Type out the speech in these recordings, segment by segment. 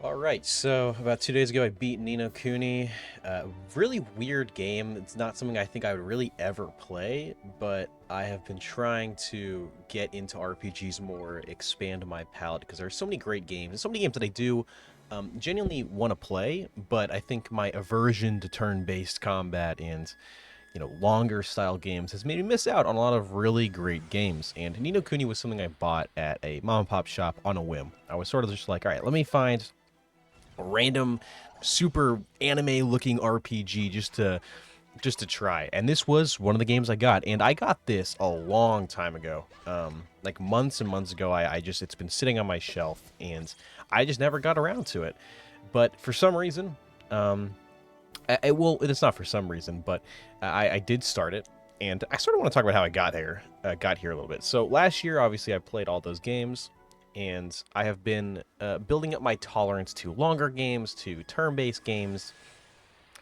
All right, so about 2 days ago, I beat Nino Kuni. Really weird game. It's not something I think I would really ever play, but I have been trying to get into RPGs more, expand my palette, because there are so many great games, and so many games that I do genuinely want to play, but I think my aversion to turn-based combat and longer style games has made me miss out on a lot of really great games. And Nino Kuni was something I bought at a mom and pop shop on a whim. I was sort of just like, all right, let me find a random super anime looking RPG just to try. And this was one of the games I got. And I got this a long time ago. Like months and months ago. I just it's been sitting on my shelf and I just never got around to it. But for some reason, well, it's not for some reason, but I did start it, and I sort of want to talk about how I got here a little bit. So last year, obviously, I played all those games, and I have been building up my tolerance to longer games, to turn-based games,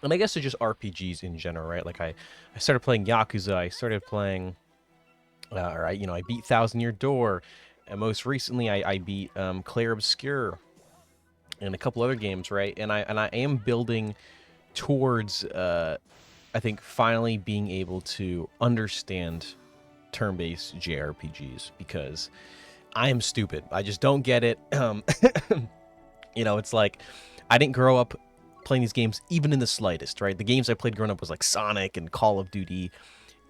and I guess to just RPGs in general, right? Like I started playing Yakuza, I started playing, or I beat Thousand Year Door, and most recently I beat Clair Obscur and a couple other games, right? And I am building towards I think finally being able to understand turn-based JRPGs because I am stupid. I just don't get it. It's like I didn't grow up playing these games even in the slightest, right? The games I played growing up was like Sonic and Call of Duty,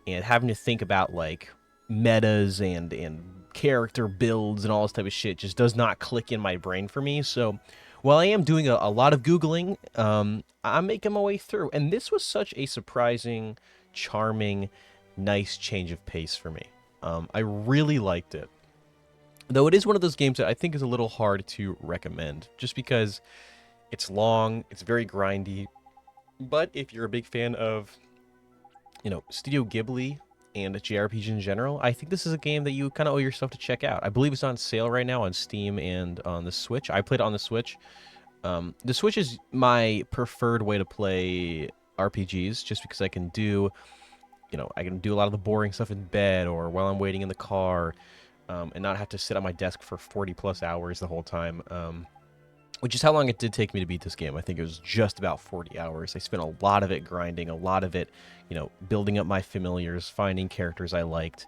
and having to think about like metas and character builds and all this type of shit just does not click in my brain for me. So while I am doing a lot of Googling, I'm making my way through. And this was such a surprising, charming, nice change of pace for me. I really liked it. Though it is one of those games that I think is a little hard to recommend, just because it's long, it's very grindy. But if you're a big fan of, Studio Ghibli and JRPG in general, I think this is a game that you kind of owe yourself to check out. I believe it's on sale right now on Steam and on the Switch. I played it on the Switch. The Switch is my preferred way to play RPGs, just because I can do a lot of the boring stuff in bed or while I'm waiting in the car, and not have to sit at my desk for 40 plus hours the whole time. Which is how long it did take me to beat this game. I think it was just about 40 hours. I spent a lot of it grinding, a lot of it, building up my familiars, finding characters I liked.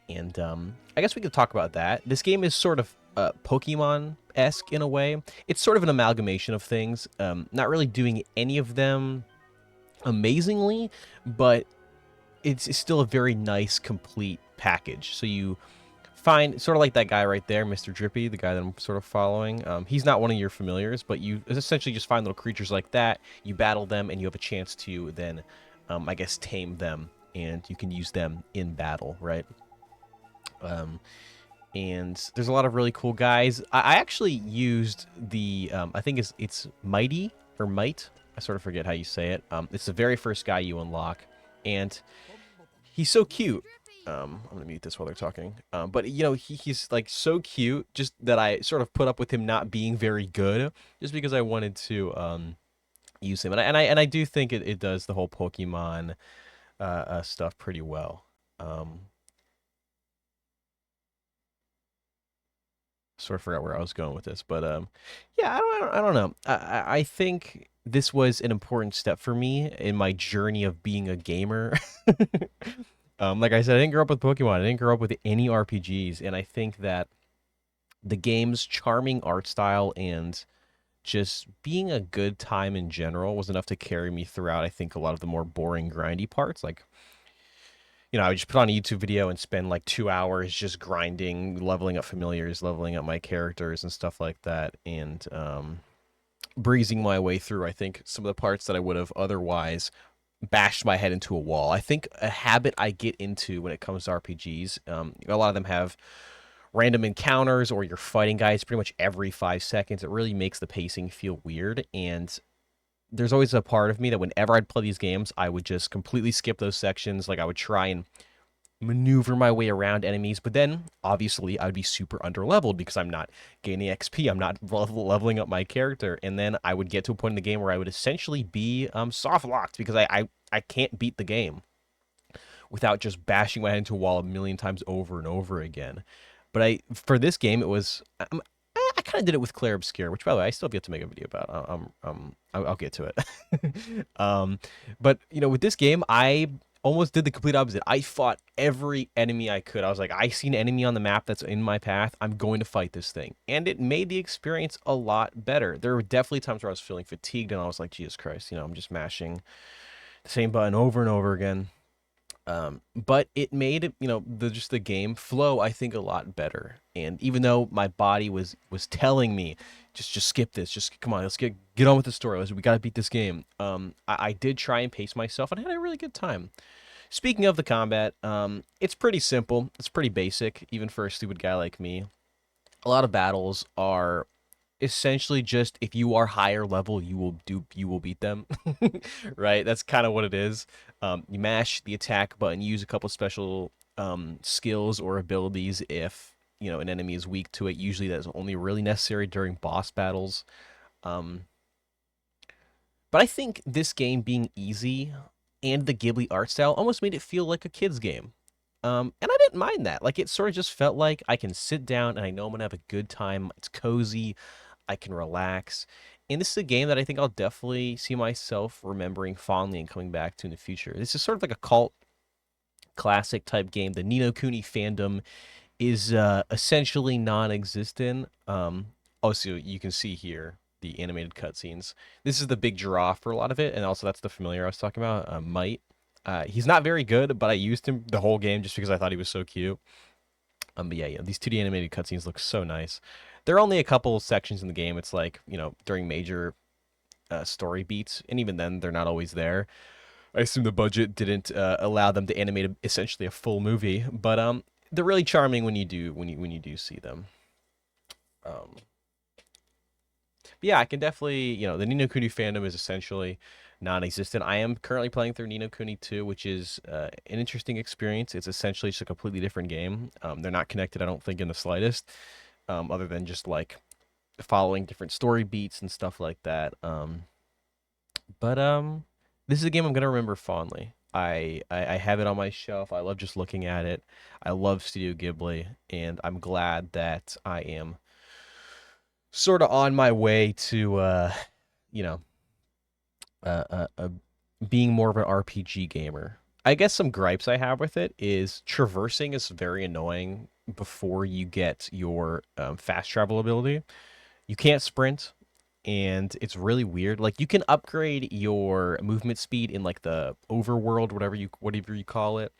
And I guess we could talk about that. This game is sort of Pokemon-esque in a way. It's sort of an amalgamation of things, not really doing any of them amazingly, but it's still a very nice, complete package. So you find sort of like that guy right there, Mr. Drippy, the guy that I'm sort of following. He's not one of your familiars, but you essentially just find little creatures like that. You battle them, and you have a chance to then, I guess, tame them, and you can use them in battle, right? Um, and there's a lot of really cool guys. I actually used the, I think it's Mighty or Might. I sort of forget how you say it. It's the very first guy you unlock, and he's so cute. I'm gonna mute this while they're talking. But he's like so cute, just that I sort of put up with him not being very good, just because I wanted to use him, and I do think it does the whole Pokemon stuff pretty well. Sort of forgot where I was going with this, but yeah, I don't know. I think this was an important step for me in my journey of being a gamer. Like I said, I didn't grow up with Pokemon. I didn't grow up with any RPGs, and I think that the game's charming art style and just being a good time in general was enough to carry me throughout. I think a lot of the more boring, grindy parts, like I would just put on a YouTube video and spend like 2 hours just grinding, leveling up familiars, leveling up my characters and stuff like that, and breezing my way through. I think some of the parts that I would have otherwise bashed my head into a wall. I think a habit I get into when it comes to RPGs, a lot of them have random encounters or you're fighting guys pretty much every 5 seconds. It really makes the pacing feel weird. And there's always a part of me that whenever I'd play these games, I would just completely skip those sections. Like I would try and maneuver my way around enemies, but then obviously I'd be super underleveled because I'm not gaining XP, I'm not leveling up my character, and then I would get to a point in the game where I would essentially be soft locked because I can't beat the game without just bashing my head into a wall a million times over and over again. But for this game, it was I kind of did it with Claire Obscure, which by the way I still have yet to make a video about. I'll get to it. But with this game, I almost did the complete opposite. I fought every enemy I could. I was like, I see an enemy on the map that's in my path. I'm going to fight this thing, and it made the experience a lot better. There were definitely times where I was feeling fatigued, and I was like, Jesus Christ, I'm just mashing the same button over and over again. But it made it, just the game flow, I think, a lot better. And even though my body was telling me, just skip this, just come on, let's get on with the story. We got to beat this game. I did try and pace myself, and I had a really good time. Speaking of the combat, it's pretty simple. It's pretty basic, even for a stupid guy like me. A lot of battles are essentially just if you are higher level, you will beat them, right? That's kind of what it is. You mash the attack button, use a couple special skills or abilities if an enemy is weak to it. Usually that's only really necessary during boss battles. Um, but I think this game being easy and the Ghibli art style almost made it feel like a kid's game. And I didn't mind that. Like, it sort of just felt like I can sit down and I know I'm gonna have a good time. It's cozy. I can relax. And this is a game that I think I'll definitely see myself remembering fondly and coming back to in the future. This is sort of like a cult classic type game. The Ni no Kuni fandom is essentially non-existent. Also, you can see here the animated cutscenes. This is the big draw for a lot of it, and also that's the familiar I was talking about, Might. He's not very good, but I used him the whole game just because I thought he was so cute. But yeah, these 2D animated cutscenes look so nice. There are only a couple sections in the game. It's like, during major story beats, and even then, they're not always there. I assume the budget didn't allow them to animate essentially a full movie, but they're really charming when you do see them. Um, but yeah, I can definitely, the Ni no Kuni fandom is essentially non-existent. I am currently playing through Ni no Kuni 2, which is an interesting experience. It's essentially just a completely different game. They're not connected, I don't think, in the slightest, other than just like following different story beats and stuff like that. But this is a game I'm gonna remember fondly. I have it on my shelf. I love just looking at it. I love Studio Ghibli, and I'm glad that I am sort of on my way to you know being more of an RPG gamer. I guess some gripes I have with it is traversing is very annoying before you get your fast travel ability. You can't sprint, and it's really weird. Like, you can upgrade your movement speed in like the overworld, whatever you call it,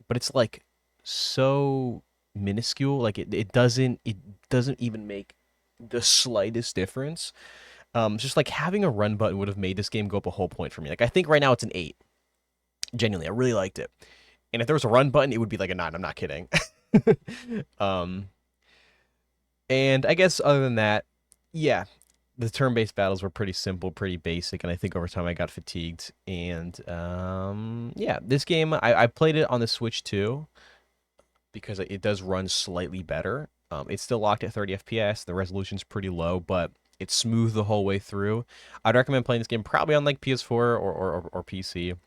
but it's like so minuscule. Like, it doesn't even make the slightest difference. Just like having a run button would have made this game go up a whole point for me. Like, I think right now it's an 8. Genuinely, I really liked it. And if there was a run button, it would be like a 9. I'm not kidding. um, and I guess other than that, yeah, the turn-based battles were pretty simple, pretty basic, and I think over time I got fatigued. And yeah, this game I played it on the Switch too because it does run slightly better. It's still locked at 30 FPS. The resolution's pretty low, but it's smooth the whole way through. I'd recommend playing this game probably on like PS4 or PC.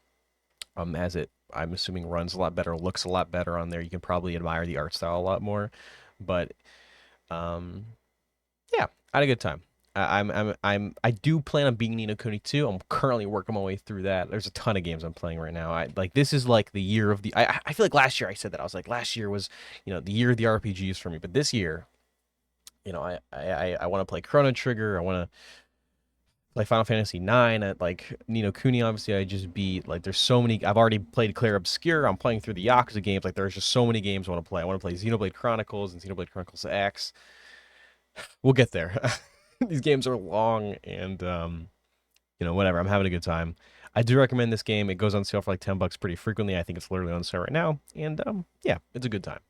As it, I'm assuming, runs a lot better, looks a lot better on there. You can probably admire the art style a lot more. But um, yeah, I had a good time. I do plan on beating Ni no Kuni 2. I'm currently working my way through that. There's a ton of games I'm playing right now. This is like the year of the. I feel like last year I said that. I was like, last year was the year of the RPGs for me. But this year, I want to play Chrono Trigger. I want to play Final Fantasy 9. Like Ni no Kuni, obviously I just beat. Like, there's so many. I've already played Claire Obscure. I'm playing through the Yakuza games. Like, there's just so many games I want to play. I want to play Xenoblade Chronicles and Xenoblade Chronicles X. We'll get there. These games are long, and whatever. I'm having a good time. I do recommend this game. It goes on sale for like $10 pretty frequently. I think it's literally on sale right now, and yeah, it's a good time.